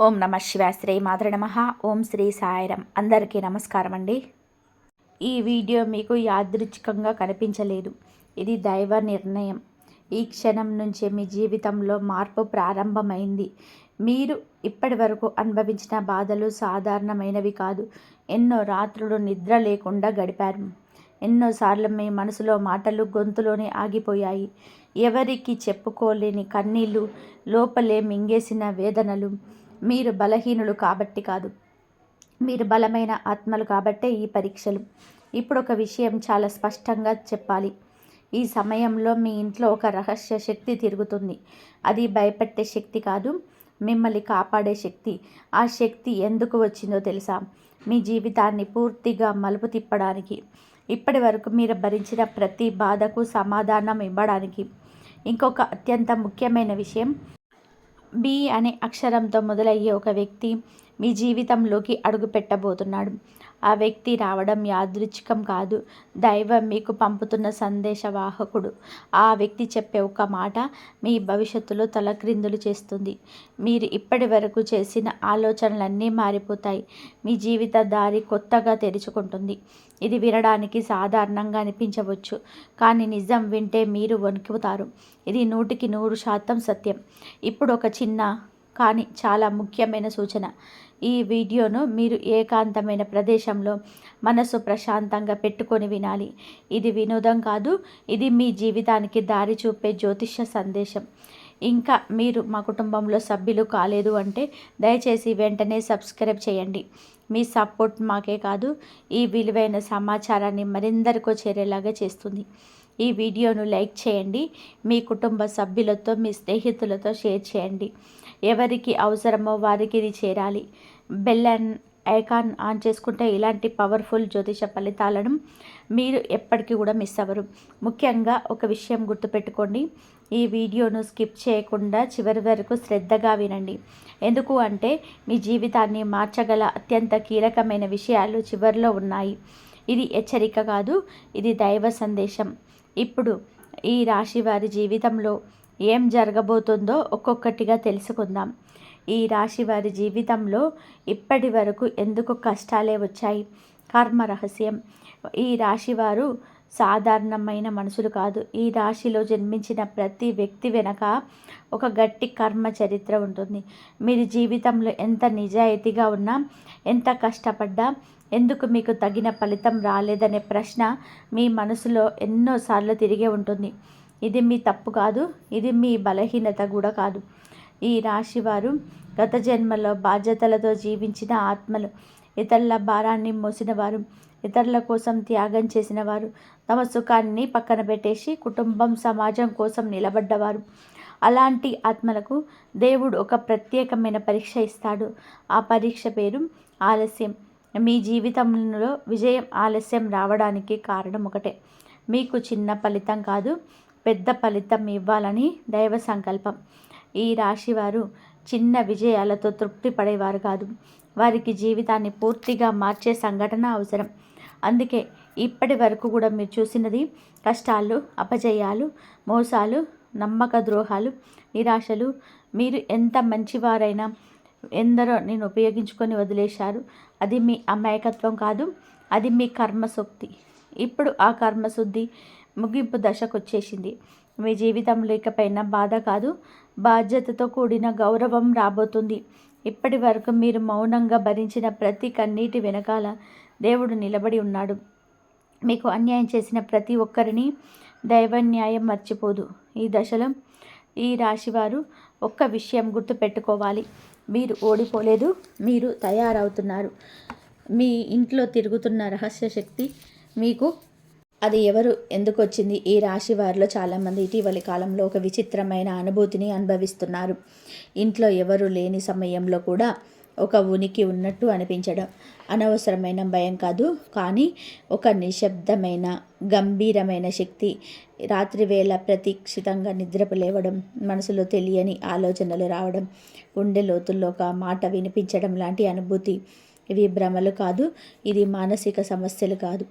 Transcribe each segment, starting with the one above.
ఓం నమ శివాయ. శ్రీ మాతృ నమః. ఓం శ్రీ సాయిరం. అందరికీ నమస్కారం అండి. ఈ వీడియో మీకు యాదృచ్ఛికంగా కనిపించలేదు. ఇది దైవ నిర్ణయం. ఈ క్షణం నుంచే మీ జీవితంలో మార్పు ప్రారంభమైంది. మీరు ఇప్పటి వరకు అనుభవించిన బాధలు సాధారణమైనవి కాదు. ఎన్నో రాత్రులు నిద్ర లేకుండా గడిపారు. ఎన్నోసార్లు మీ మనసులో మాటలు గొంతులోనే ఆగిపోయాయి. ఎవరికి చెప్పుకోలేని కన్నీళ్ళు, లోపలే మింగేసిన వేదనలు. మీరు బలహీనులు కాబట్టి కాదు, మీరు బలమైన ఆత్మలు కాబట్టే ఈ పరీక్షలు. ఇప్పుడు ఒక విషయం చాలా స్పష్టంగా చెప్పాలి. ఈ సమయంలో మీ ఇంట్లో ఒక రహస్య శక్తి తిరుగుతుంది. అది భయపెట్టే శక్తి కాదు, మిమ్మల్ని కాపాడే శక్తి. ఆ శక్తి ఎందుకు వచ్చిందో తెలుసా? మీ జీవితాన్ని పూర్తిగా మలుపు తిప్పడానికి. ఇప్పటి వరకు మీరు భరించిన ప్రతి బాధకు సమాధానం ఇవ్వడానికి. ఇంకొక అత్యంత ముఖ్యమైన విషయం, బి అనే అక్షరంతో మొదలయ్యే ఒక వ్యక్తి మీ జీవితంలోకి అడుగు పెట్టబోతున్నాడు. ఆ వ్యక్తి రావడం యాదృచ్ఛికం కాదు, దైవం మీకు పంపుతున్న సందేశవాహకుడు. ఆ వ్యక్తి చెప్పే ఒక మాట మీ భవిష్యత్తులో తలక్రిందులు చేస్తుంది. మీరు ఇప్పటి వరకు చేసిన ఆలోచనలన్నీ మారిపోతాయి. మీ జీవిత దారి కొత్తగా తెరుచుకుంటుంది. ఇది వినడానికి సాధారణంగా అనిపించవచ్చు, కానీ నిజం వింటే మీరు వణుకుతారు. ఇది 100% సత్యం. ఇప్పుడు ఒక చిన్న కానీ చాలా ముఖ్యమైన సూచన. ఈ వీడియోను మీరు ఏకాంతమైన ప్రదేశంలో మనసు ప్రశాంతంగా పెట్టుకొని వినాలి. ఇది వినోదం కాదు, ఇది మీ జీవితానికి దారి చూపే జ్యోతిష సందేశం. ఇంకా మీరు మా కుటుంబంలో సభ్యులు కాలేదు అంటే దయచేసి వెంటనే సబ్స్క్రైబ్ చేయండి. మీ సపోర్ట్ మాకే కాదు, ఈ విలువైన సమాచారాన్ని మరిందరికో చేరేలాగా చేస్తుంది. ఈ వీడియోను లైక్ చేయండి, మీ కుటుంబ సభ్యులతో, మీ స్నేహితులతో షేర్ చేయండి. ఎవరికి అవసరమో వారికి ఇది చేరాలి. బెల్ ఐకాన్ ఆన్ చేసుకుంటే ఇలాంటి పవర్ఫుల్ జ్యోతిష ఫలితాలను మీరు ఎప్పటికీ కూడా మిస్ అవ్వరు. ముఖ్యంగా ఒక విషయం గుర్తుపెట్టుకోండి, ఈ వీడియోను స్కిప్ చేయకుండా చివరి వరకు శ్రద్ధగా వినండి. ఎందుకు అంటే మీ జీవితాన్ని మార్చగల అత్యంత కీలకమైన విషయాలు చివరిలో ఉన్నాయి. ఇది హెచ్చరిక కాదు, ఇది దైవ సందేశం. ఇప్పుడు ఈ రాశి వారి జీవితంలో ఏం జరగబోతుందో ఒక్కొక్కటిగా తెలుసుకుందాం. ఈ రాశి వారి జీవితంలో ఇప్పటి వరకు ఎందుకు కష్టాలే వచ్చాయి? కర్మ రహస్యం. ఈ రాశి వారు సాధారణమైన మనుషులు కాదు. ఈ రాశిలో జన్మించిన ప్రతి వ్యక్తి వెనక ఒక గట్టి కర్మ చరిత్ర ఉంటుంది. మీరు జీవితంలో ఎంత నిజాయితీగా ఉన్నా, ఎంత కష్టపడ్డా, ఎందుకు మీకు తగిన ఫలితం రాలేదనే ప్రశ్న మీ మనసులో ఎన్నోసార్లు తిరిగే ఉంటుంది. ఇది మీ తప్పు కాదు, ఇది మీ బలహీనత కూడా కాదు. ఈ రాశివారు గత జన్మలో బాధ్యతలతో జీవించిన ఆత్మలు. ఇతరుల భారాన్ని మోసినవారు, ఇతరుల కోసం త్యాగం చేసినవారు, తమ సుఖాన్ని పక్కన పెట్టేసి కుటుంబం, సమాజం కోసం నిలబడ్డవారు. అలాంటి ఆత్మలకు దేవుడు ఒక ప్రత్యేకమైన పరీక్ష ఇస్తాడు. ఆ పరీక్ష పేరు ఆలస్యం. మీ జీవితంలో విజయం ఆలస్యం రావడానికి కారణం ఒకటే. మీకు చిన్న ఫలితం కాదు, పెద్ద ఫలితం ఇవ్వాలని దైవ సంకల్పం. ఈ రాశివారు చిన్న విజయాలతో తృప్తి పడేవారు కాదు. వారికి జీవితాన్ని పూర్తిగా మార్చే సంఘటన అవసరం. అందుకే ఇప్పటి వరకు కూడా మీరు చూసినది కష్టాలు, అపజయాలు, మోసాలు, నమ్మక ద్రోహాలు, నిరాశలు. మీరు ఎంత మంచివారైనా ఎందరో నేను ఉపయోగించుకొని వదిలేశారు. అది మీ అమాయకత్వం కాదు, అది మీ కర్మశక్తి. ఇప్పుడు ఆ కర్మశుద్ధి ముగింపు దశకు వచ్చేసింది. మీ జీవితంలో ఇకపైన బాధ కాదు, బాధ్యతతో కూడిన గౌరవం రాబోతుంది. ఇప్పటి వరకు మీరు మౌనంగా భరించిన ప్రతి కన్నీటి వెనకాల దేవుడు నిలబడి ఉన్నాడు. మీకు అన్యాయం చేసిన ప్రతి ఒక్కరిని దైవ న్యాయం మర్చిపోదు. ఈ దశలో ఈ రాశివారు ఒక్క విషయం గుర్తుపెట్టుకోవాలి, మీరు ఓడిపోలేదు, మీరు తయారవుతున్నారు. మీ ఇంట్లో తిరుగుతున్న రహస్య శక్తి మీకు. అది ఎవరు, ఎందుకు వచ్చింది? ఈ రాశి వారిలో చాలామంది ఇటీవలి కాలంలో ఒక విచిత్రమైన అనుభూతిని అనుభవిస్తున్నారు. ఇంట్లో ఎవరు లేని సమయంలో కూడా ఒక ఉనికి ఉన్నట్టు అనిపించడం. అనవసరమైన భయం కాదు, కానీ ఒక నిశ్శబ్దమైన గంభీరమైన శక్తి. రాత్రి వేళ ప్రతీక్షితంగా నిద్రపు లేవడం, మనసులో తెలియని ఆలోచనలు రావడం, గుండె లోతుల్లో ఒక మాట వినిపించడం లాంటి అనుభూతి. ఇవి భ్రమలు కాదు, ఇది మానసిక సమస్యలు కాదు,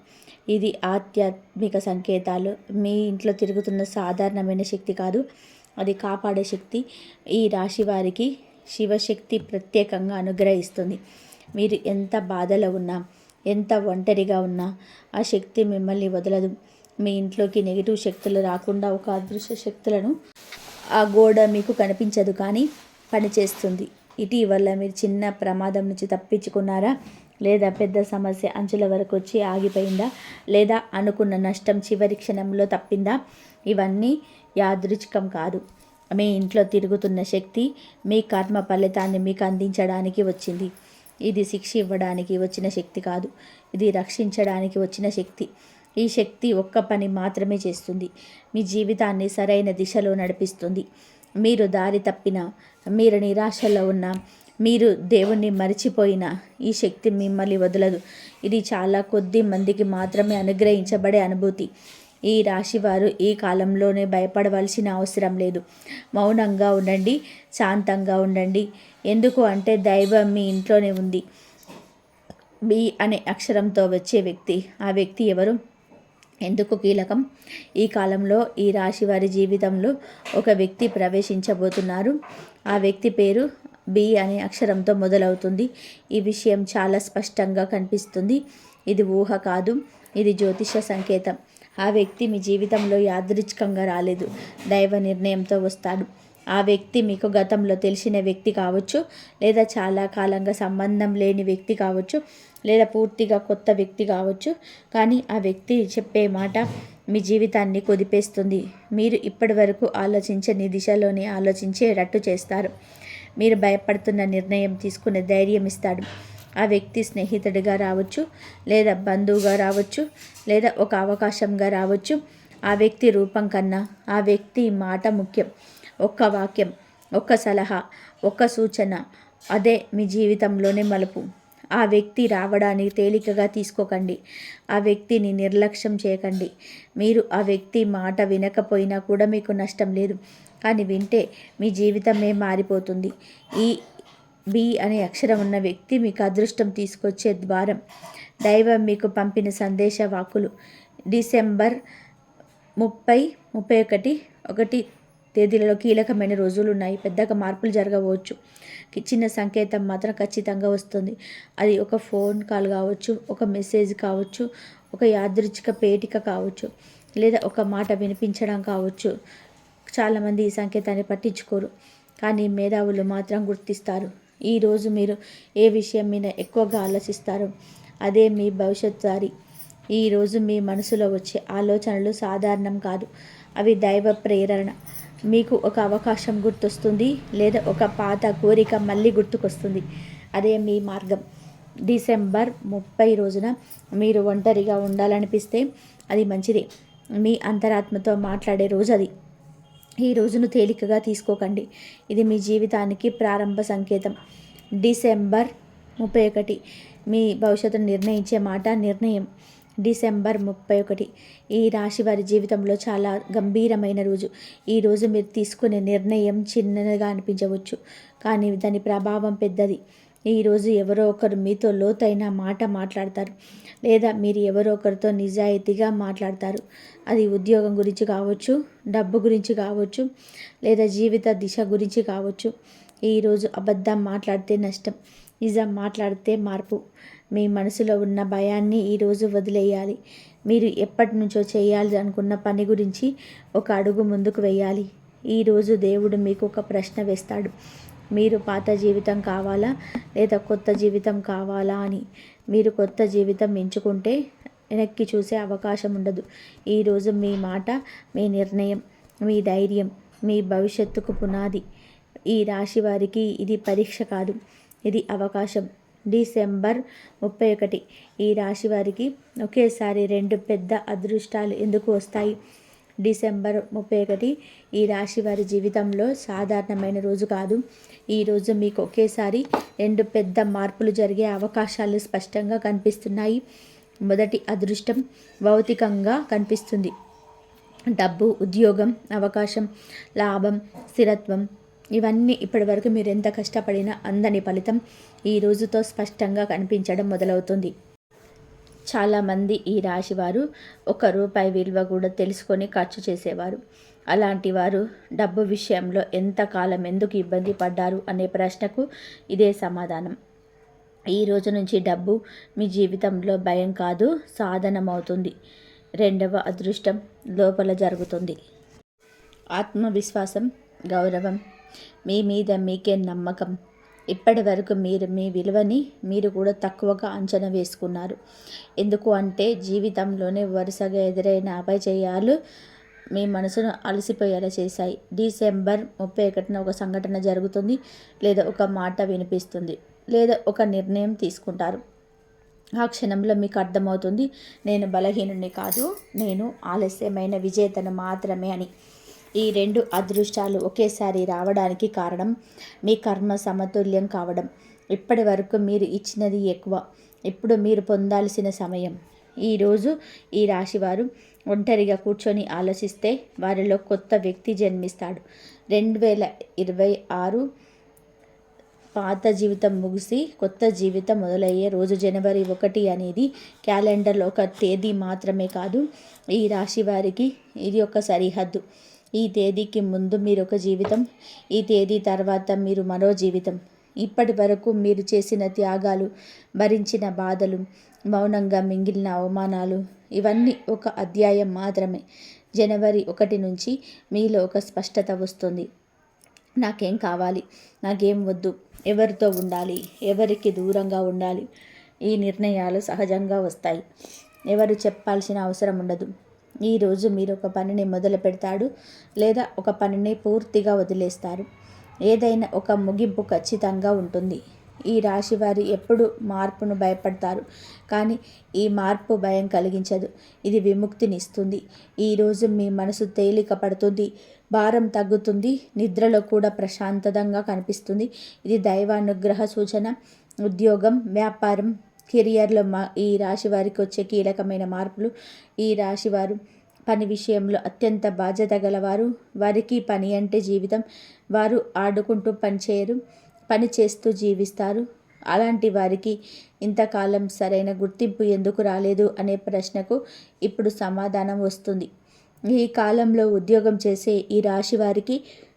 ఇది ఆధ్యాత్మిక సంకేతాలు. మీ ఇంట్లో తిరుగుతున్న సాధారణమైన శక్తి కాదు, అది కాపాడే శక్తి. ఈ రాశి వారికి శివశక్తి ప్రత్యేకంగా అనుగ్రహిస్తుంది. మీరు ఎంత బాధలో ఉన్నా, ఎంత ఒంటరిగా ఉన్నా ఆ శక్తి మిమ్మల్ని వదలదు. మీ ఇంట్లోకి నెగిటివ్ శక్తులు రాకుండా ఒక అదృశ్య శక్తులను ఆ గోడ మీకు కనిపించదు కానీ పనిచేస్తుంది. ఇటీవల మీరు చిన్న ప్రమాదం నుంచి తప్పించుకున్నారా? లేదా పెద్ద సమస్య అంచుల వరకు వచ్చి ఆగిపోయిందా? లేదా అనుకున్న నష్టం చివరి క్షణంలో తప్పిందా? ఇవన్నీ యాదృచ్ఛికం కాదు. మీ ఇంట్లో తిరుగుతున్న శక్తి మీ కర్మ ఫలితాన్ని మీకు అందించడానికి వచ్చింది. ఇది శిక్ష ఇవ్వడానికి వచ్చిన శక్తి కాదు, ఇది రక్షించడానికి వచ్చిన శక్తి. ఈ శక్తి ఒక్క పని మాత్రమే చేస్తుంది, మీ జీవితాన్ని సరైన దిశలో నడిపిస్తుంది. మీరు దారి తప్పినా, మీరు నిరాశలో ఉన్నా, మీరు దేవుణ్ణి మరిచిపోయినా ఈ శక్తి మిమ్మల్ని వదలదు. ఇది చాలా కొద్ది మందికి మాత్రమే అనుగ్రహించబడే అనుభూతి. ఈ రాశివారు ఈ కాలంలోనే భయపడవలసిన అవసరం లేదు. మౌనంగా ఉండండి, శాంతంగా ఉండండి. ఎందుకు అంటే దైవం మీ ఇంట్లోనే ఉంది. బి అనే అక్షరంతో వచ్చే వ్యక్తి, ఆ వ్యక్తి ఎవరు, ఎందుకు కీలకం? ఈ కాలంలో ఈ రాశి వారి జీవితంలో ఒక వ్యక్తి ప్రవేశించబోతున్నారు. ఆ వ్యక్తి పేరు బి అనే అక్షరంతో మొదలవుతుంది. ఈ విషయం చాలా స్పష్టంగా కనిపిస్తుంది. ఇది ఊహ కాదు, ఇది జ్యోతిష సంకేతం. ఆ వ్యక్తి మీ జీవితంలో యాదృచ్ఛికంగా రాలేదు, దైవ నిర్ణయంతో వస్తాడు. ఆ వ్యక్తి మీకు గతంలో తెలిసిన వ్యక్తి కావచ్చు, లేదా చాలా కాలంగా సంబంధం లేని వ్యక్తి కావచ్చు, లేదా పూర్తిగా కొత్త వ్యక్తి కావచ్చు. కానీ ఆ వ్యక్తి చెప్పే మాట మీ జీవితాన్ని కుదిపేస్తుంది. మీరు ఇప్పటి వరకు ఆలోచించని దిశలోనే ఆలోచించేటట్టు చేస్తారు. మీరు భయపడుతున్న నిర్ణయం తీసుకునే ధైర్యం ఇస్తాడు. ఆ వ్యక్తి స్నేహితుడిగా రావచ్చు, లేదా బంధువుగా రావచ్చు, లేదా ఒక అవకాశంగా రావచ్చు. ఆ వ్యక్తి రూపం కన్నా ఆ వ్యక్తి మాట ముఖ్యం. ఒక్క వాక్యం, ఒక్క సలహా, ఒక్క సూచన, అదే మీ జీవితంలోనే మలుపు. ఆ వ్యక్తి రావడాన్ని తేలికగా తీసుకోకండి. ఆ వ్యక్తిని నిర్లక్ష్యం చేయకండి. మీరు ఆ వ్యక్తి మాట వినకపోయినా కూడా మీకు నష్టం లేదు, కానీ వింటే మీ జీవితమే మారిపోతుంది. ఈ బి అనే అక్షరం ఉన్న వ్యక్తి మీకు అదృష్టం తీసుకొచ్చే ద్వారం. దైవం మీకు పంపిన సందేశ వాక్కులు. డిసెంబర్ 30, 31, 1 తేదీలలో కీలకమైన రోజులు ఉన్నాయి. పెద్దగా మార్పులు జరగవచ్చు. చిన్న సంకేతం మాత్రం ఖచ్చితంగా వస్తుంది. అది ఒక ఫోన్ కాల్ కావచ్చు, ఒక మెసేజ్ కావచ్చు, ఒక యాదృచ్ఛిక పేటిక కావచ్చు, లేదా ఒక మాట వినిపించడం కావచ్చు. చాలామంది ఈ సంకేతాన్ని పట్టించుకోరు, కానీ మేధావులు మాత్రం గుర్తిస్తారు. ఈరోజు మీరు ఏ విషయం మీద ఎక్కువగా ఆలోచిస్తారో అదే మీ భవిష్యత్ దారి. ఈరోజు మీ మనసులో వచ్చే ఆలోచనలు సాధారణం కాదు, అవి దైవ ప్రేరణ. మీకు ఒక అవకాశం గుర్తొస్తుంది, లేదా ఒక పాత కోరిక మళ్ళీ గుర్తుకొస్తుంది. అదే మీ మార్గం. డిసెంబర్ 30 రోజున మీరు ఒంటరిగా ఉండాలనిపిస్తే అది మంచిదే. మీ అంతరాత్మతో మాట్లాడే రోజు అది. ఈ రోజును తేలికగా తీసుకోకండి. ఇది మీ జీవితానికి ప్రారంభ సంకేతం. డిసెంబర్ 31 మీ భవిష్యత్తును నిర్ణయించే మాట నిర్ణయం. డిసెంబర్ 31 ఈ రాశి వారి జీవితంలో చాలా గంభీరమైన రోజు. ఈరోజు మీరు తీసుకునే నిర్ణయం చిన్నగా అనిపించవచ్చు, కానీ దాని ప్రభావం పెద్దది. ఈరోజు ఎవరో ఒకరు మీతో లోతైన మాట మాట్లాడతారు, లేదా మీరు ఎవరో ఒకరితో నిజాయితీగా మాట్లాడతారు. అది ఉద్యోగం గురించి కావచ్చు, డబ్బు గురించి కావచ్చు, లేదా జీవిత దిశ గురించి కావచ్చు. ఈరోజు అబద్ధం మాట్లాడితే నష్టం, నిజం మాట్లాడితే మార్పు. మీ మనసులో ఉన్న భయాన్ని ఈరోజు వదిలేయాలి. మీరు ఎప్పటి నుంచో చేయాలి అనుకున్న పని గురించి ఒక అడుగు ముందుకు వేయాలి. ఈరోజు దేవుడు మీకు ఒక ప్రశ్న వేస్తాడు. మీరు పాత జీవితం కావాలా, లేదా కొత్త జీవితం కావాలా అని. మీరు కొత్త జీవితం ఎంచుకుంటే వెనక్కి చూసే అవకాశం ఉండదు. ఈరోజు మీ మాట, మీ నిర్ణయం, మీ ధైర్యం మీ భవిష్యత్తుకు పునాది. ఈ రాశి వారికి ఇది పరీక్ష కాదు, ఇది అవకాశం. డిసెంబర్ 31 ఈ రాశి వారికి ఒకేసారి 2 పెద్ద అదృష్టాలు ఎందుకు వస్తాయి? డిసెంబర్ 31 ఈ రాశి వారి జీవితంలో సాధారణమైన రోజు కాదు. ఈరోజు మీకు ఒకేసారి 2 పెద్ద మార్పులు జరిగే అవకాశాలు స్పష్టంగా కనిపిస్తున్నాయి. మొదటి అదృష్టం భౌతికంగా కనిపిస్తుంది. డబ్బు, ఉద్యోగం, అవకాశం, లాభం, స్థిరత్వం, ఇవన్నీ ఇప్పటివరకు మీరు ఎంత కష్టపడినా అందని ఫలితం ఈ రోజుతో స్పష్టంగా కనిపించడం మొదలవుతుంది. చాలామంది ఈ రాశివారు రూపాయి విలువ కూడా తెలుసుకొని ఖర్చు చేసేవారు. అలాంటి వారు డబ్బు విషయంలో ఎంతకాలం ఎందుకు ఇబ్బంది పడ్డారు అనే ప్రశ్నకు ఇదే సమాధానం. ఈ రోజు నుంచి డబ్బు మీ జీవితంలో భయం కాదు, సాధనమవుతుంది. రెండవ అదృష్టం లోపల జరుగుతుంది. ఆత్మవిశ్వాసం, గౌరవం, మీ మీద మీకే నమ్మకం. ఇప్పటి వరకు మీరు మీ విలువని మీరు కూడా తక్కువగా అంచనా వేసుకున్నారు. ఎందుకు అంటే జీవితంలోనే వరుసగా ఎదురైన అపజయాలు మీ మనసును అలసిపోయేలా చేశాయి. డిసెంబర్ 31న ఒక సంఘటన జరుగుతుంది, లేదా ఒక మాట వినిపిస్తుంది, లేదా ఒక నిర్ణయం తీసుకుంటారు. ఆ క్షణంలో మీకు అర్థమవుతుంది, నేను బలహీనుని కాదు, నేను ఆలస్యమైన విజేతను మాత్రమే అని. ఈ రెండు అదృష్టాలు ఒకేసారి రావడానికి కారణం మీ కర్మ సమతుల్యం కావడం. ఇప్పటి వరకు మీరు ఇచ్చినది ఎక్కువ, ఇప్పుడు మీరు పొందాల్సిన సమయం. ఈరోజు ఈ రాశివారు ఒంటరిగా కూర్చొని ఆలోచిస్తే వారిలో కొత్త వ్యక్తి జన్మిస్తాడు. 2026 పాత జీవితం ముగిసి కొత్త జీవితం మొదలయ్యే రోజు జనవరి 1 అనేది క్యాలెండర్లో ఒక తేదీ మాత్రమే కాదు, ఈ రాశి వారికి ఇది ఒక సరిహద్దు. ఈ తేదీకి ముందు మీరు ఒక జీవితం, ఈ తేదీ తర్వాత మీరు మరో జీవితం. ఇప్పటి వరకు మీరు చేసిన త్యాగాలు, భరించిన బాధలు, మౌనంగా మింగిలిన అవమానాలు, ఇవన్నీ ఒక అధ్యాయం మాత్రమే. జనవరి 1 నుంచి మీలో ఒక స్పష్టత వస్తుంది. నాకేం కావాలి, నాకేం వద్దు, ఎవరితో ఉండాలి, ఎవరికి దూరంగా ఉండాలి. ఈ నిర్ణయాలు సహజంగా వస్తాయి. ఎవరు చెప్పాల్సిన అవసరం ఉండదు. ఈరోజు మీరు ఒక పనిని మొదలు పెడతాడు, లేదా ఒక పనిని పూర్తిగా వదిలేస్తారు. ఏదైనా ఒక ముగింపు ఖచ్చితంగా ఉంటుంది. ఈ రాశి వారు ఎప్పుడు మార్పును భయపడతారు, కానీ ఈ మార్పు భయం కలిగించదు, ఇది విముక్తినిస్తుంది. ఈరోజు మీ మనసు తేలిక పడుతుంది, భారం తగ్గుతుంది, నిద్రలో కూడా ప్రశాంతంగా కనిపిస్తుంది. ఇది దైవానుగ్రహ సూచన. ఉద్యోగం, వ్యాపారం, కెరియర్లో ఈ రాశి వారికి వచ్చే కీలకమైన మార్పులు. ఈ రాశివారు పని విషయంలో అత్యంత బాధ్యత గలవారు. వారికి పని అంటే జీవితం. వారు ఆడుకుంటూ పనిచేయరు, పని చేస్తూ జీవిస్తారు. అలాంటి వారికి ఇంతకాలం సరైన గుర్తింపు ఎందుకు రాలేదు అనే ప్రశ్నకు ఇప్పుడు సమాధానం వస్తుంది. ఈ కాలంలో ఉద్యోగం చేసే ఈ రాశి వారికి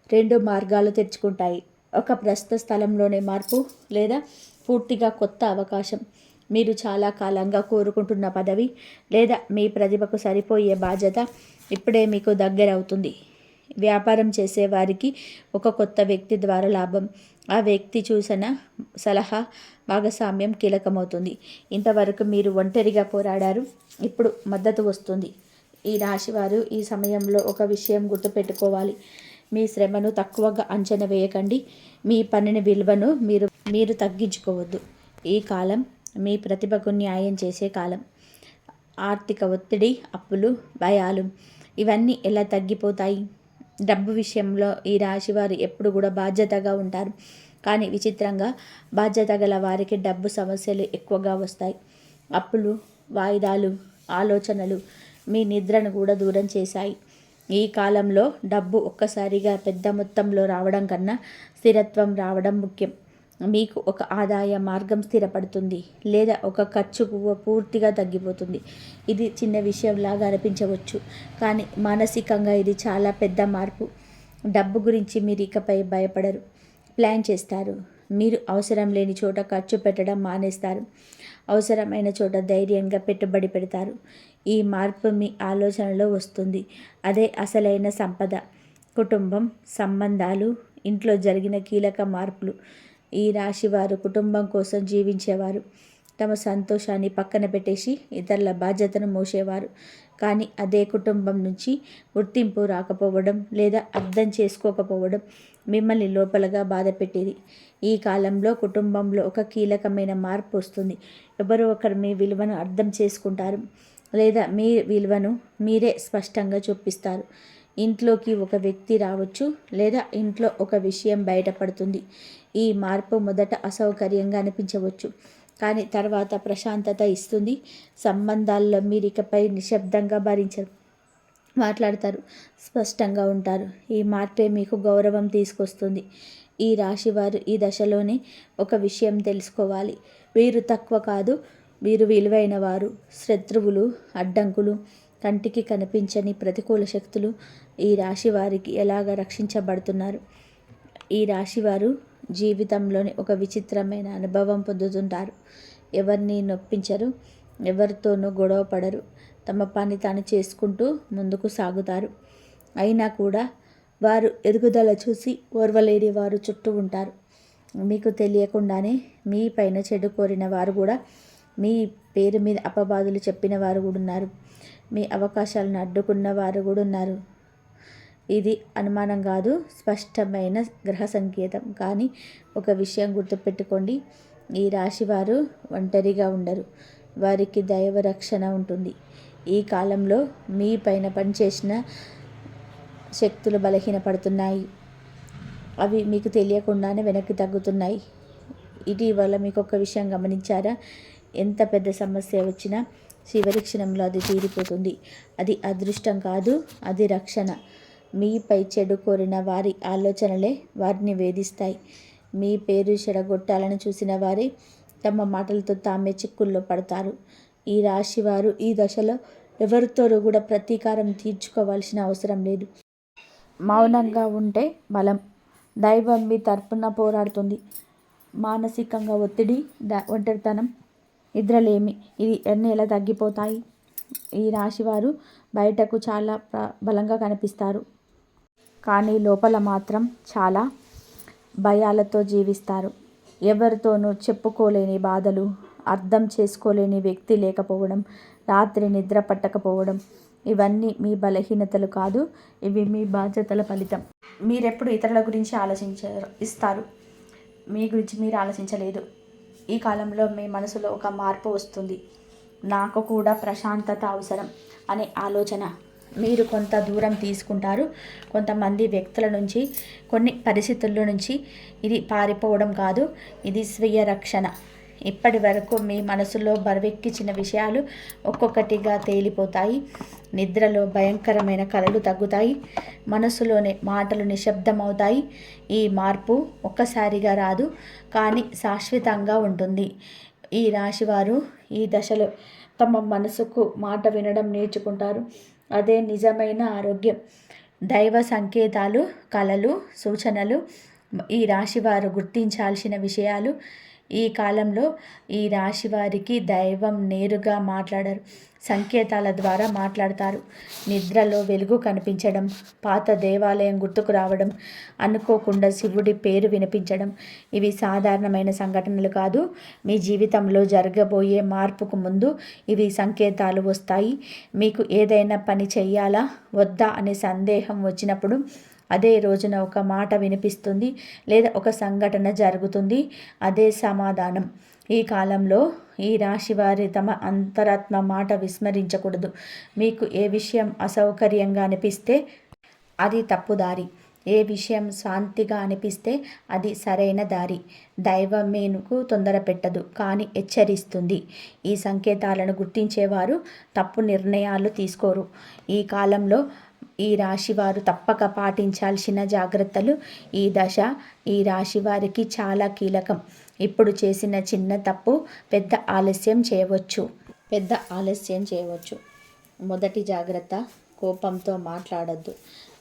2 మార్గాలు తెరుచుకుంటాయి. ఒక ప్రస్తుత స్థలంలోనే మార్పు, లేదా పూర్తిగా కొత్త అవకాశం. మీరు చాలా కాలంగా కోరుకుంటున్న పదవి, లేదా మీ ప్రతిభకు సరిపోయే బాధ్యత ఇప్పుడే మీకు దగ్గరవుతుంది. వ్యాపారం చేసేవారికి ఒక కొత్త వ్యక్తి ద్వారా లాభం. ఆ వ్యక్తి చూసిన సలహా, భాగస్వామ్యం కీలకమవుతుంది. ఇంతవరకు మీరు ఒంటరిగా పోరాడారు, ఇప్పుడు మద్దతు వస్తుంది. ఈ రాశివారు ఈ సమయంలో ఒక విషయం గుర్తుపెట్టుకోవాలి. మీ శ్రమను తక్కువగా అంచనా వేయకండి, మీ పనిని విలువను మీరు తగ్గించుకోవద్దు. ఈ కాలం మీ ప్రతిభకు న్యాయం చేసే కాలం. ఆర్థిక ఒత్తిడి, అప్పులు, భయాలు ఇవన్నీ ఎలా తగ్గిపోతాయి? డబ్బు విషయంలో ఈ రాశివారు ఎప్పుడు కూడా బాధ్యతగా ఉంటారు, కానీ విచిత్రంగా బాధ్యత గల వారికి డబ్బు సమస్యలు ఎక్కువగా వస్తాయి. అప్పులు, వాయిదాలు, ఆలోచనలు మీ నిద్రను కూడా దూరం చేశాయి. ఈ కాలంలో డబ్బు ఒక్కసారిగా పెద్ద మొత్తంలో రావడం కన్నా స్థిరత్వం రావడం ముఖ్యం. మీకు ఒక ఆదాయ మార్గం స్థిరపడుతుంది, లేదా ఒక ఖర్చు పూర్తిగా తగ్గిపోతుంది. ఇది చిన్న విషయంలాగా అనిపించవచ్చు, కానీ మానసికంగా ఇది చాలా పెద్ద మార్పు. డబ్బు గురించి మీరు ఇకపై భయపడరు, ప్లాన్ చేస్తారు. మీరు అవసరం లేని చోట ఖర్చు పెట్టడం మానేస్తారు, అవసరమైన చోట ధైర్యంగా పెట్టుబడి పెడతారు. ఈ మార్పు మీ ఆలోచనలో వస్తుంది, అదే అసలైన సంపద. కుటుంబం, సంబంధాలు, ఇంట్లో జరిగిన కీలక మార్పులు. ఈ రాశివారు కుటుంబం కోసం జీవించేవారు. తమ సంతోషాన్ని పక్కన పెట్టేసి ఇతరుల బాధ్యతను మోసేవారు. కానీ అదే కుటుంబం నుంచి గుర్తింపు రాకపోవడం, లేదా అర్థం చేసుకోకపోవడం మిమ్మల్ని లోపలగా బాధ పెట్టేది. ఈ కాలంలో కుటుంబంలో ఒక కీలకమైన మార్పు వస్తుంది. ఎవరో ఒకరు మీ విలువను అర్థం చేసుకుంటారు, లేదా మీ విలువను మీరే స్పష్టంగా చూపిస్తారు. ఇంట్లోకి ఒక వ్యక్తి రావచ్చు, లేదా ఇంట్లో ఒక విషయం బయటపడుతుంది. ఈ మార్పు మొదట అసౌకర్యంగా అనిపించవచ్చు, కానీ తర్వాత ప్రశాంతత ఇస్తుంది. సంబంధాల్లో మీరు ఇకపై నిశ్శబ్దంగా మాట్లాడతారు, స్పష్టంగా ఉంటారు. ఈ మార్పే మీకు గౌరవం తీసుకొస్తుంది. ఈ రాశివారు ఈ దశలోనే ఒక విషయం తెలుసుకోవాలి. వీరు తక్కువ కాదు, వీరు విలువైన వారు. శత్రువులు, అడ్డంకులు, కంటికి కనిపించని ప్రతికూల శక్తులు ఈ రాశి వారికి ఎలాగ రక్షించబడుతున్నారు. ఈ రాశివారు జీవితంలోని ఒక విచిత్రమైన అనుభవం పొందుతుంటారు. ఎవరిని నొప్పించరు, ఎవరితోనూ గొడవ పడరు. తమ పని తాను చేసుకుంటూ ముందుకు సాగుతారు. అయినా కూడా వారు ఎదుగుదల చూసి ఓర్వలేని వారు చుట్టూ ఉంటారు. మీకు తెలియకుండానే మీ పైన చెడు కోరిన వారు కూడా, మీ పేరు మీద అపవాదులు చెప్పిన వారు కూడా ఉన్నారు. మీ అవకాశాలను అడ్డుకున్న వారు కూడా ఉన్నారు. ఇది అనుమానం కాదు, స్పష్టమైన గ్రహ సంకేతం. కానీ ఒక విషయం గుర్తుపెట్టుకోండి, ఈ రాశివారు ఒంటరిగా ఉండరు. వారికి దైవ రక్షణ ఉంటుంది. ఈ కాలంలో మీ పైన పనిచేసిన శక్తులు బలహీనపడుతున్నాయి. అవి మీకు తెలియకుండానే వెనక్కి తగ్గుతున్నాయి. ఇటీవల మీకు ఒక విషయం గమనించారా? ఎంత పెద్ద సమస్య వచ్చినా చివరి క్షణంలో అది తీరిపోతుంది. అది అదృష్టం కాదు, అది రక్షణ. మీపై చెడు కోరిన వారి ఆలోచనలే వారిని వేధిస్తాయి. మీ పేరు చెడగొట్టాలని చూసిన వారే తమ మాటలతో తామే చిక్కుల్లో పడతారు. ఈ రాశివారు ఈ దశలో ఎవరితోనూ కూడా ప్రతీకారం తీర్చుకోవాల్సిన అవసరం లేదు. మౌనంగా ఉంటే బలం. దైవం మీ తరపున పోరాడుతుంది. మానసికంగా ఒత్తిడి, ఒంటరితనం, నిద్రలేమి ఇది అన్నీ ఎలా తగ్గిపోతాయి. ఈ రాశివారు బయటకు చాలా బలంగా కనిపిస్తారు. కానీ లోపల మాత్రం చాలా భయాలతో జీవిస్తారు. ఎవరితోనూ చెప్పుకోలేని బాధలు, అర్థం చేసుకోలేని వ్యక్తి లేకపోవడం, రాత్రి నిద్ర పట్టకపోవడం, ఇవన్నీ మీ బలహీనతలు కాదు, ఇవి మీ బాధ్యతల ఫలితం. మీరెప్పుడు ఇతరుల గురించి ఇస్తారు, మీ గురించి మీరు ఆలోచించలేదు. ఈ కాలంలో మీ మనసులో ఒక మార్పు వస్తుంది. నాకు కూడా ప్రశాంతత అవసరం అనే ఆలోచన. మీరు కొంత దూరం తీసుకుంటారు. కొంతమంది వ్యక్తుల నుంచి, కొన్ని పరిస్థితుల నుంచి. ఇది పారిపోవడం కాదు, ఇది స్వీయ రక్షణ. ఇప్పటి వరకు మీ మనసులో బరువెక్కించిన విషయాలు ఒక్కొక్కటిగా తేలిపోతాయి. నిద్రలో భయంకరమైన కలలు తగ్గుతాయి. మనసులోని మాటలు నిశ్శబ్దమవుతాయి. ఈ మార్పు ఒక్కసారిగా రాదు, కానీ శాశ్వతంగా ఉంటుంది. ఈ రాశివారు ఈ దశలో తమ మనసుకు మాట వినడం నేర్చుకుంటారు. అదే నిజమైన ఆరోగ్యం. దైవ సంకేతాలు, కళలు, సూచనలు ఈ రాశివారు గుర్తించాల్సిన విషయాలు. ఈ కాలంలో ఈ రాశివారికి దైవం నేరుగా మాట్లాడరు, సంకేతాల ద్వారా మాట్లాడతారు. నిద్రలో వెలుగు కనిపించడం, పాత దేవాలయం గుర్తుకు రావడం, అనుకోకుండా శివుడి పేరు వినిపించడం, ఇవి సాధారణమైన సంఘటనలు కాదు. మీ జీవితంలో జరగబోయే మార్పుకు ముందు ఇవి సంకేతాలు వస్తాయి. మీకు ఏదైనా పని చెయ్యాలా వద్దా అనే సందేహం వచ్చినప్పుడు అదే రోజున ఒక మాట వినిపిస్తుంది, లేదా ఒక సంఘటన జరుగుతుంది. అదే సమాధానం. ఈ కాలంలో ఈ రాశివారి తమ అంతరాత్మ మాట విస్మరించకూడదు. మీకు ఏ విషయం అసౌకర్యంగా అనిపిస్తే అది తప్పుదారి, ఏ విషయం శాంతిగా అనిపిస్తే అది సరైన దారి. దైవం మీకు తొందర పెట్టదు, కానీ హెచ్చరిస్తుంది. ఈ సంకేతాలను గుర్తించేవారు తప్పు నిర్ణయాలు తీసుకోరు. ఈ కాలంలో ఈ రాశివారు తప్పక పాటించాల్సిన జాగ్రత్తలు. ఈ దశ ఈ రాశివారికి చాలా కీలకం. ఇప్పుడు చేసిన చిన్న తప్పు పెద్ద ఆలస్యం చేయవచ్చు. మొదటి జాగ్రత్త, కోపంతో మాట్లాడద్దు.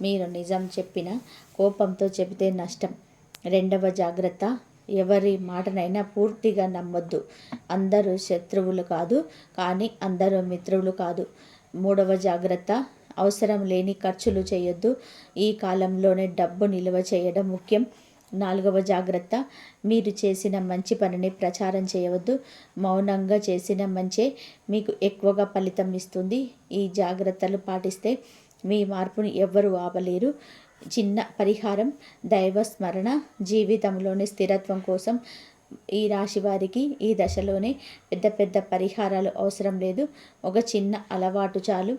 మీరు నిజం చెప్పినా కోపంతో చెబితే నష్టం. రెండవ జాగ్రత్త, ఎవరి మాటనైనా పూర్తిగా నమ్మొద్దు. అందరూ శత్రువులు కాదు, కానీ అందరూ మిత్రులు కాదు. మూడవ జాగ్రత్త, అవసరం లేని ఖర్చులు చేయొద్దు. ఈ కాలంలోనే డబ్బు నిల్వ చేయడం ముఖ్యం. నాలుగవ జాగ్రత్త, మీరు చేసిన మంచి పనిని ప్రచారం చేయవద్దు. మౌనంగా చేసిన మంచే మీకు ఎక్కువగా ఫలితం ఇస్తుంది. ఈ జాగ్రత్తలు పాటిస్తే మీ మార్పుని ఎవ్వరూ ఆపలేరు. చిన్న పరిహారం, దైవ స్మరణ. జీవితంలోని స్థిరత్వం కోసం ఈ రాశి వారికి ఈ దశలోనే పెద్ద పెద్ద పరిహారాలు అవసరం లేదు. ఒక చిన్న అలవాటు చాలు.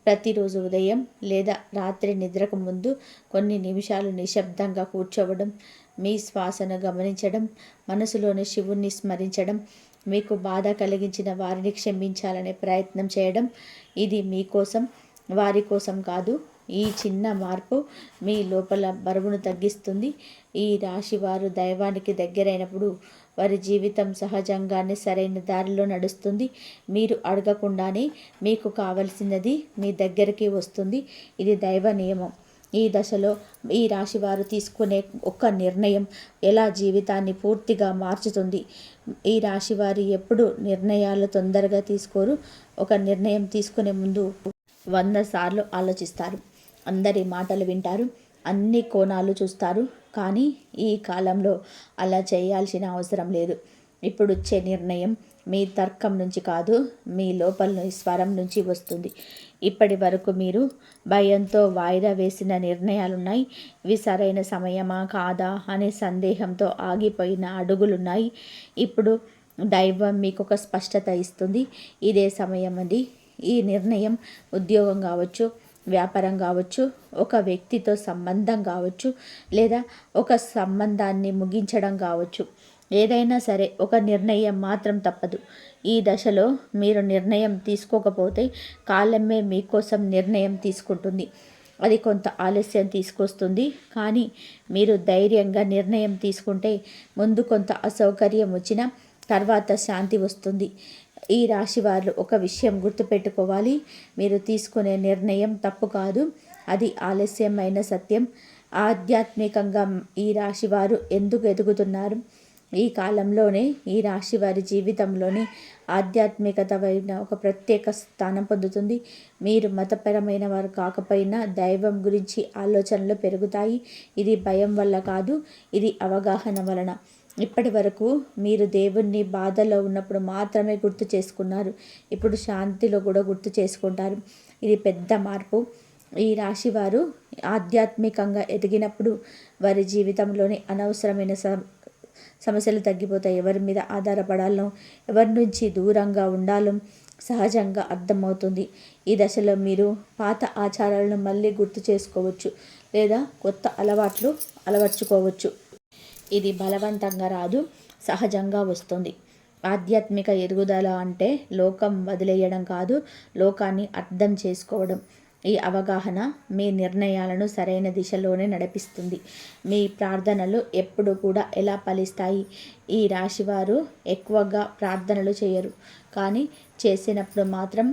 ప్రతిరోజు ఉదయం లేదా రాత్రి నిద్రకు ముందు కొన్ని నిమిషాలు నిశ్శబ్దంగా కూర్చోవడం, మీ శ్వాసను గమనించడం, మనసులోని శివుణ్ణి స్మరించడం, మీకు బాధ కలిగించిన వారిని క్షమించాలనే ప్రయత్నం చేయడం. ఇది మీకోసం, వారి కోసం కాదు. ఈ చిన్న మార్పు మీ లోపల బరువును తగ్గిస్తుంది. ఈ రాశివారు దైవానికి దగ్గరైనప్పుడు వారి జీవితం సహజంగానే సరైన దారిలో నడుస్తుంది. మీరు అడగకుండానే మీకు కావలసినది మీ దగ్గరికి వస్తుంది. ఇది దైవ నియమం. ఈ దశలో ఈ రాశి వారు తీసుకునే ఒక్క నిర్ణయం ఎలా జీవితాన్ని పూర్తిగా మార్చుతుంది. ఈ రాశి వారు ఎప్పుడు నిర్ణయాలు తొందరగా తీసుకోరు. ఒక నిర్ణయం తీసుకునే ముందు 100 సార్లు ఆలోచిస్తారు. అందరి మాటలు వింటారు. అన్ని కోణాలు చూస్తారు. కానీ ఈ కాలంలో అలా చేయాల్సిన అవసరం లేదు. ఇప్పుడు వచ్చే నిర్ణయం మీ తర్కం నుంచి కాదు, మీ లోపల స్వరం నుంచి వస్తుంది. ఇప్పటి వరకు మీరు భయంతో వాయిదా వేసిన నిర్ణయాలున్నాయి. ఇవి సరైన సమయమా కాదా అనే సందేహంతో ఆగిపోయిన అడుగులున్నాయి. ఇప్పుడు దైవం మీకు ఒక స్పష్టత ఇస్తుంది. ఇదే సమయం అది. ఈ నిర్ణయం ఉద్యోగం కావచ్చు, వ్యాపారం కావచ్చు, ఒక వ్యక్తితో సంబంధం కావచ్చు, లేదా ఒక సంబంధాన్ని ముగించడం కావచ్చు. ఏదైనా సరే ఒక నిర్ణయం మాత్రం తప్పదు. ఈ దశలో మీరు నిర్ణయం తీసుకోకపోతే కాలమే మీకోసం నిర్ణయం తీసుకుంటుంది. అది కొంత ఆలస్యం తీసుకొస్తుంది. కానీ మీరు ధైర్యంగా నిర్ణయం తీసుకుంటే ముందు కొంత అసౌకర్యం వచ్చినా తర్వాత శాంతి వస్తుంది. ఈ రాశి వారు ఒక విషయం గుర్తుపెట్టుకోవాలి. మీరు తీసుకునే నిర్ణయం తప్పు కాదు, అది ఆలస్యమైన సత్యం. ఆధ్యాత్మికంగా ఈ రాశి వారు ఎందుకు ఎదుగుతున్నారు? ఈ కాలంలోనే ఈ రాశి వారి జీవితంలోని ఆధ్యాత్మికత ఒక ప్రత్యేక స్థానం పొందుతుంది. మీరు మతపరమైన వారు కాకపోయినా దైవం గురించి ఆలోచనలు పెరుగుతాయి. ఇది భయం వల్ల కాదు, ఇది అవగాహన వలన. ఇప్పటి వరకు మీరు దేవుణ్ణి బాధలో ఉన్నప్పుడు మాత్రమే గుర్తు చేసుకున్నారు. ఇప్పుడు శాంతిలో కూడా గుర్తు చేసుకుంటారు. ఇది పెద్ద మార్పు. ఈ రాశి వారు ఆధ్యాత్మికంగా ఎదిగినప్పుడు వారి జీవితంలోని అనవసరమైన సమస్యలు తగ్గిపోతాయి. ఎవరి మీద ఆధారపడాలో, ఎవరి నుంచి దూరంగా ఉండాలో సహజంగా అర్థమవుతుంది. ఈ దశలో మీరు పాత ఆచారాలను మళ్ళీ గుర్తు చేసుకోవచ్చు, లేదా కొత్త అలవాట్లు అలవర్చుకోవచ్చు. ఇది బలవంతంగా రాదు, సహజంగా వస్తుంది. ఆధ్యాత్మిక ఎదుగుదల అంటే లోకం వదిలేయడం కాదు, లోకాన్ని అర్థం చేసుకోవడం. ఈ అవగాహన మీ నిర్ణయాలను సరైన దిశలోనే నడిపిస్తుంది. మీ ప్రార్థనలు ఎప్పుడు కూడా ఎలా ఫలిస్తాయి? ఈ రాశివారు ఎక్కువగా ప్రార్థనలు చేయరు, కానీ చేసినప్పుడు మాత్రం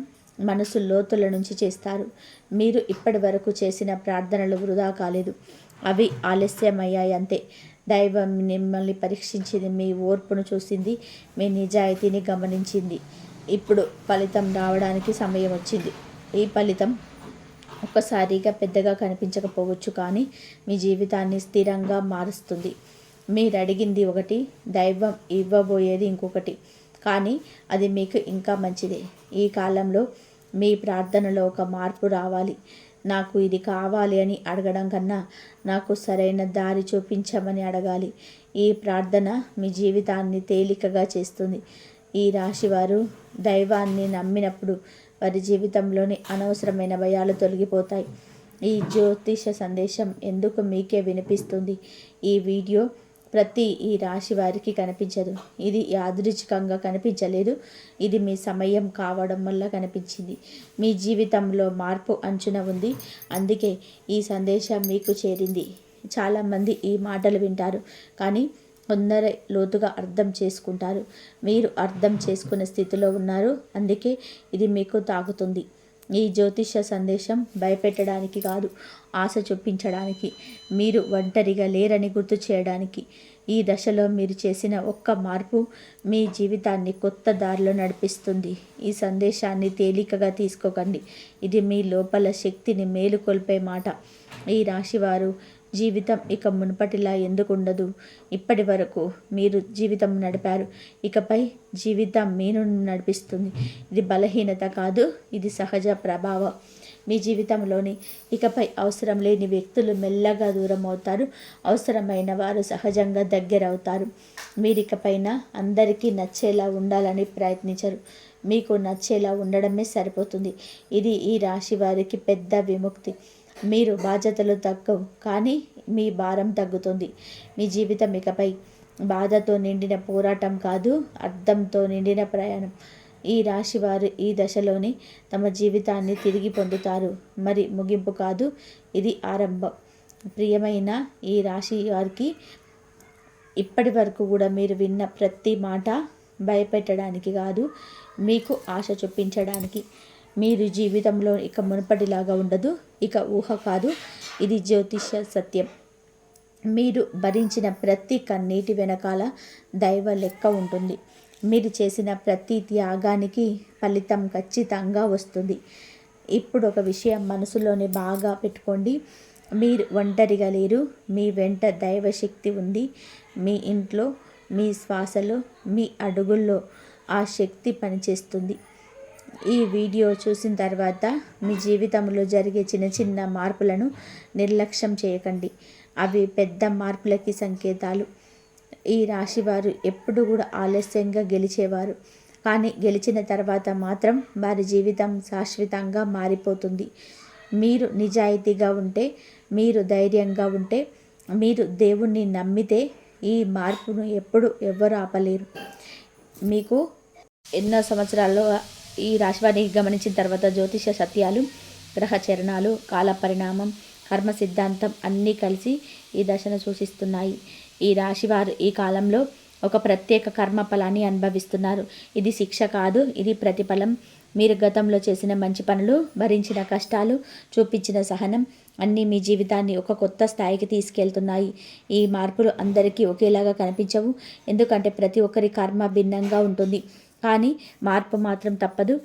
మనసు లోతుల నుంచి చేస్తారు. మీరు ఇప్పటి వరకు చేసిన ప్రార్థనలు వృధా కాలేదు, అవి ఆలస్యమయ్యాయి అంతే. దైవం మిమ్మల్ని పరీక్షించింది, మీ ఓర్పును చూసింది, మీ నిజాయితీని గమనించింది. ఇప్పుడు ఫలితం రావడానికి సమయం వచ్చింది. ఈ ఫలితం ఒక్కసారిగా పెద్దగా కనిపించకపోవచ్చు, కానీ మీ జీవితాన్ని స్థిరంగా మారుస్తుంది. మీరు అడిగింది ఒకటి, దైవం ఇవ్వబోయేది ఇంకొకటి, కానీ అది మీకు ఇంకా మంచిదే. ఈ కాలంలో మీ ప్రార్థనలో ఒక మార్పు రావాలి. నాకు ఇది కావాలి అని అడగడం కన్నా నాకు సరైన దారి చూపించమని అడగాలి. ఈ ప్రార్థన మీ జీవితాన్ని తేలికగా చేస్తుంది. ఈ రాశివారు దైవాన్ని నమ్మినప్పుడు వారి జీవితంలోని అనవసరమైన భయాలు తొలగిపోతాయి. ఈ జ్యోతిష సందేశం ఎందుకు మీకే వినిపిస్తుంది? ఈ వీడియో ఈ రాశి వారికి కనిపించదు. ఇది యాదృచ్ఛికంగా కనిపించలేదు. ఇది మీ సమయం కావడం వల్ల కనిపించింది. మీ జీవితంలో మార్పు అంచున ఉంది, అందుకే ఈ సందేశం మీకు చేరింది. చాలామంది ఈ మాటలు వింటారు, కానీ కొందరే లోతుగా అర్థం చేసుకుంటారు. మీరు అర్థం చేసుకునే స్థితిలో ఉన్నారు, అందుకే ఇది మీకు తాకుతుంది. ఈ జ్యోతిష సందేశం భయపెట్టడానికి కాదు, ఆశ చూపించడానికి, మీరు ఒంటరిగా లేరని గుర్తు చేయడానికి. ఈ దశలో మీరు చేసిన ఒక్క మార్పు మీ జీవితాన్ని కొత్త దారిలో నడిపిస్తుంది. ఈ సందేశాన్ని తేలికగా తీసుకోకండి. ఇది మీ లోపల శక్తిని మేలుకొల్పే మాట. ఈ రాశివారు జీవితం ఇక మునుపటిలా ఎందుకు ఉండదు? ఇప్పటి వరకు మీరు జీవితం నడిపారు, ఇకపై జీవితం మీను నడిపిస్తుంది. ఇది బలహీనత కాదు, ఇది సహజ ప్రభావం. మీ జీవితంలోని ఇకపై అవసరం లేని వ్యక్తులు మెల్లగా దూరం అవుతారు, అవసరమైన వారు సహజంగా దగ్గరవుతారు. మీరు ఇకపైన అందరికీ నచ్చేలా ఉండాలని ప్రయత్నించరు, మీకు నచ్చేలా ఉండడమే సరిపోతుంది. ఇది ఈ రాశి వారికి పెద్ద విముక్తి. మీరు బాధ్యతలు తగ్గవు, కానీ మీ భారం తగ్గుతుంది. మీ జీవితం ఇకపై బాధతో నిండిన పోరాటం కాదు, అర్థంతో నిండిన ప్రయాణం. ఈ రాశి వారు ఈ దశలోని తమ జీవితాన్ని తిరిగి పొందుతారు. మరి ముగింపు కాదు, ఇది ఆరంభం. ప్రియమైన ఈ రాశి వారికి ఇప్పటి వరకు కూడా మీరు విన్న ప్రతి మాట భయపెట్టడానికి కాదు, మీకు ఆశ చూపించడానికి. మీరు జీవితంలో ఇక మునుపటిలాగా ఉండదు, ఇక ఊహ కాదు, ఇది జ్యోతిష సత్యం. మీరు భరించిన ప్రతి కన్నీటి వెనకాల దైవ లెక్క ఉంటుంది. మీరు చేసిన ప్రతి త్యాగానికి ఫలితం ఖచ్చితంగా వస్తుంది. ఇప్పుడు ఒక విషయం మనసులోనే బాగా పెట్టుకోండి. మీరు ఒంటరిగా లేరు. మీ వెంట దైవశక్తి ఉంది. మీ ఇంట్లో, మీ శ్వాసలో, మీ అడుగుల్లో ఆ శక్తి పనిచేస్తుంది. ఈ వీడియో చూసిన తర్వాత మీ జీవితంలో జరిగే చిన్న చిన్న మార్పులను నిర్లక్ష్యం చేయకండి. అవి పెద్ద మార్పులకి సంకేతాలు. ఈ రాశివారు ఎప్పుడు కూడా ఆలస్యంగా గెలిచేవారు, కానీ గెలిచిన తర్వాత మాత్రం వారి జీవితం శాశ్వతంగా మారిపోతుంది. మీరు నిజాయితీగా ఉంటే, మీరు ధైర్యంగా ఉంటే, మీరు దేవుణ్ణి నమ్మితే ఈ మార్పును ఎప్పుడు ఎవ్వరు ఆపలేరు. మీకు ఎన్నో సంవత్సరాల్లో ఈ రాశివారిని గమనించిన తర్వాత జ్యోతిష సత్యాలు, గ్రహ చరణాలు, కాల పరిణామం, కర్మ సిద్ధాంతం అన్నీ కలిసి ఈ దశను సూచిస్తున్నాయి. ఈ రాశివారు ఈ కాలంలో ఒక ప్రత్యేక కర్మ ఫలాన్ని అనుభవిస్తున్నారు. ఇది శిక్ష కాదు, ఇది ప్రతిఫలం. మీరు గతంలో చేసిన మంచి పనులు, భరించిన కష్టాలు, చూపించిన సహనం అన్నీ మీ జీవితాన్ని ఒక కొత్త స్థాయికి తీసుకెళ్తున్నాయి. ఈ మార్పులు అందరికీ ఒకేలాగా కనిపించవు, ఎందుకంటే ప్రతి ఒక్కరి కర్మ భిన్నంగా ఉంటుంది. కానీ మార్పు మాత్రం తప్పదు.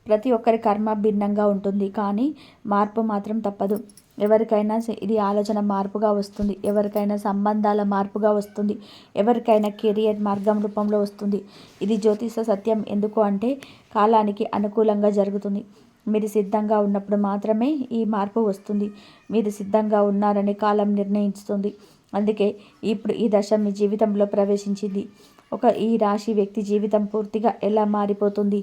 ప్రతి ఒక్కరి కర్మ భిన్నంగా ఉంటుంది, కానీ మార్పు మాత్రం తప్పదు. ఎవరికైనా ఇది ఆలోచన మార్పుగా వస్తుంది, ఎవరికైనా సంబంధాల మార్పుగా వస్తుంది, ఎవరికైనా కెరియర్ మార్గం రూపంలో వస్తుంది. ఇది జ్యోతిష సత్యం. ఎందుకు అంటే కాలానికి అనుకూలంగా జరుగుతుంది. మీరు సిద్ధంగా ఉన్నప్పుడు మాత్రమే ఈ మార్పు వస్తుంది. మీరు సిద్ధంగా ఉన్నారని కాలం నిర్ణయిస్తుంది. అందుకే ఇప్పుడు ఈ దశ మీ జీవితంలో ప్రవేశించింది. ఈ రాశి వ్యక్తి జీవితం పూర్తిగా ఎలా మారిపోతుంది.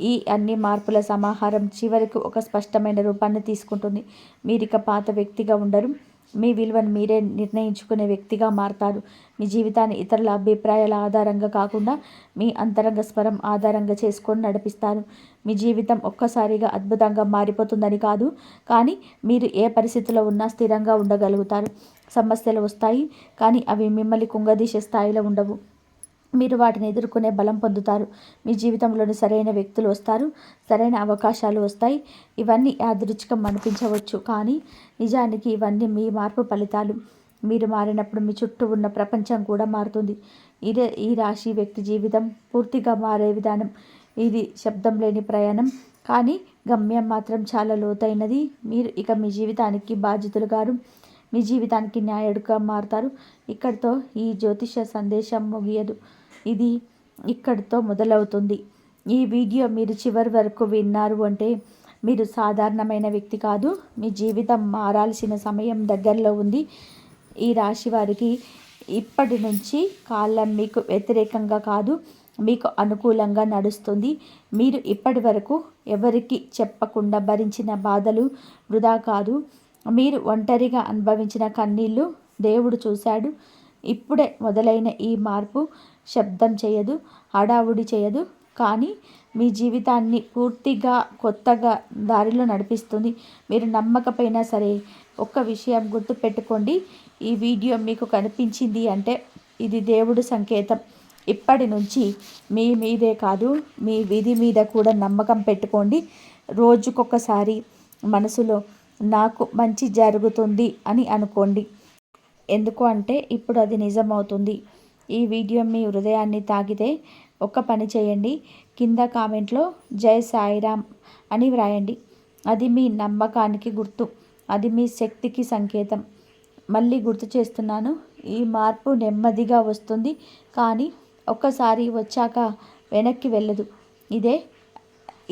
ఈ అన్ని మార్పుల సమాహారం చివరికి ఒక స్పష్టమైన రూపాన్ని తీసుకుంటుంది. మీరిక పాత వ్యక్తిగా ఉండరు. మీ విలువను మీరే నిర్ణయించుకునే వ్యక్తిగా మారతారు. మీ జీవితాన్ని ఇతరుల అభిప్రాయాల ఆధారంగా కాకుండా మీ అంతరంగ స్వరం ఆధారంగా చేసుకొని నడిపిస్తారు. మీ జీవితం ఒక్కసారిగా అద్భుతంగా మారిపోతుందని కాదు, కానీ మీరు ఏ పరిస్థితిలో ఉన్నా స్థిరంగా ఉండగలుగుతారు. సమస్యలు వస్తాయి, కానీ అవి మిమ్మల్ని కుంగదీసే స్థాయిలో ఉండవు. మీరు వాటిని ఎదుర్కొనే బలం పొందుతారు. మీ జీవితంలోని సరైన వ్యక్తులు వస్తారు, సరైన అవకాశాలు వస్తాయి. ఇవన్నీ యాదృచ్ఛికం అనిపించవచ్చు, కానీ నిజానికి ఇవన్నీ మీ మార్పు ఫలితాలు. మీరు మారినప్పుడు మీ చుట్టూ ఉన్న ప్రపంచం కూడా మారుతుంది. ఇదే ఈ రాశి వ్యక్తి జీవితం పూర్తిగా మారే విధానం. ఇది శబ్దం లేని ప్రయాణం, కానీ గమ్యం మాత్రం చాలా లోతైనది. మీరు ఇక మీ జీవితానికి బాధ్యతలు గారు, మీ జీవితానికి న్యాయుడుగా మారుతారు. ఇక్కడితో ఈ జ్యోతిష సందేశం ముగియదు, ఇది ఇక్కడితో మొదలవుతుంది. ఈ వీడియో మీరు చివరి వరకు విన్నారు అంటే మీరు సాధారణమైన వ్యక్తి కాదు. మీ జీవితం మారాల్సిన సమయం దగ్గరలో ఉంది. ఈ రాశి వారికి ఇప్పటి నుంచి కాలం మీకు వ్యతిరేకంగా కాదు, మీకు అనుకూలంగా నడుస్తుంది. మీరు ఇప్పటి వరకు ఎవరికి చెప్పకుండా భరించిన బాధలు వృధా కాదు. మీరు ఒంటరిగా అనుభవించిన కన్నీళ్ళు దేవుడు చూశాడు. ఇప్పుడే మొదలైన ఈ మార్పు శబ్దం చేయదు, హడావుడి చేయదు, కానీ మీ జీవితాన్ని పూర్తిగా కొత్తగా దారిలో నడిపిస్తుంది. మీరు నమ్మకపోయినా సరే ఒక్క విషయం గుర్తుపెట్టుకోండి. ఈ వీడియో మీకు కనిపించింది అంటే ఇది దేవుడు సంకేతం. ఇప్పటి నుంచి మీ మీదే కాదు, మీ విధి మీద కూడా నమ్మకం పెట్టుకోండి. రోజుకొకసారి మనసులో నాకు మంచి జరుగుతుంది అని అనుకోండి. ఎందుకు అంటే ఇప్పుడు అది నిజమవుతుంది. ఈ వీడియో మీ హృదయాన్ని తాకితే ఒక పని చేయండి. కింద కామెంట్లో జై సాయిరామ్ అని వ్రాయండి. అది మీ నమ్మకానికి గుర్తు, అది మీ శక్తికి సంకేతం. మళ్ళీ గుర్తు చేస్తున్నాను, ఈ మార్పు నెమ్మదిగా వస్తుంది, కానీ ఒక్కసారి వచ్చాక వెనక్కి వెళ్ళదు. ఇదే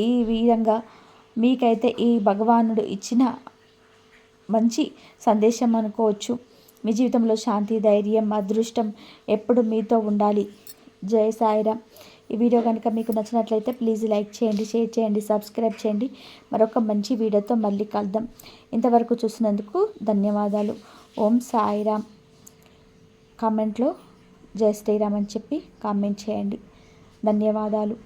ఈ విధంగా మీకైతే ఈ భగవానుడు ఇచ్చిన మంచి సందేశం అనుకోవచ్చు. మీ జీవితంలో శాంతి, ధైర్యం, అదృష్టం ఎప్పుడు మీతో ఉండాలి. జై సాయిరామ్. ఈ వీడియో కనుక మీకు నచ్చినట్లయితే ప్లీజ్ లైక్ చేయండి, షేర్ చేయండి, సబ్స్క్రైబ్ చేయండి. మరొక మంచి వీడియోతో మళ్ళీ కలుద్దాం. ఇంతవరకు చూసినందుకు ధన్యవాదాలు. ఓం సాయిరామ్. కామెంట్లో జై శ్రీరామ్ అని చెప్పి కామెంట్ చేయండి. ధన్యవాదాలు.